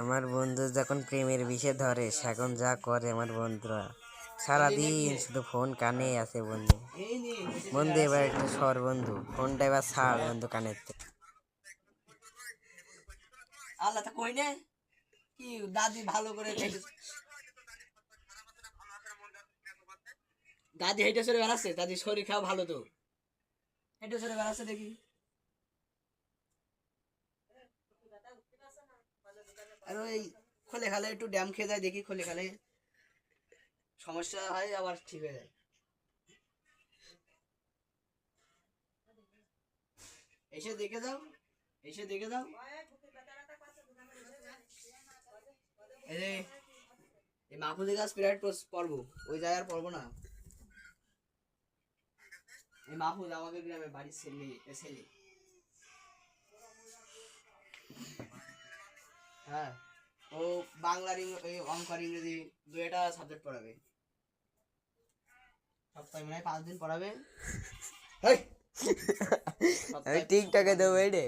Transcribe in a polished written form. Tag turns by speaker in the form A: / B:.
A: আমার বন্ধু যখন প্রেমের বিষে ধরে এখন যা করে আমার বন্ধুরা সারাদিন শুধু ফোন কানে আছে বন্ধু। বন্ধু এবার একটা সর বন্ধু, ফোনটা এবার ছাড় বন্ধু কানের থেকে।
B: আল্লাহ তা কই না কি দাদি ভালো করে দাদি হেঁটে চলে বেড়াচ্ছে, দাদি শরীর খাওয়া ভালো তো, হেঁটে চলে বেড়াচ্ছে দেখি। আর ওই খোলে খালে একটু ড্যাম খেয়ে যায় দেখি, খোলে খালে সমস্যা হয় আবার ঠিক হয়ে যায়। এসে দেখে যাও, এসে দেখে যাও। এই মাহফুজের কাছে প্রাইভেট পড়বো, ওই জায়গায় আর পড়বো না। এই মাহফুজ আমাদের গ্রামে বাড়ির ছেলে ছেলে। হ্যাঁ, ও বাংলার অঙ্ক আর ইংরেজি দুইটা সাবজেক্ট পড়াবে, সপ্তাহে মনে হয় 5 দিন পড়াবে।
A: আমি টিকটকে দেবো রে।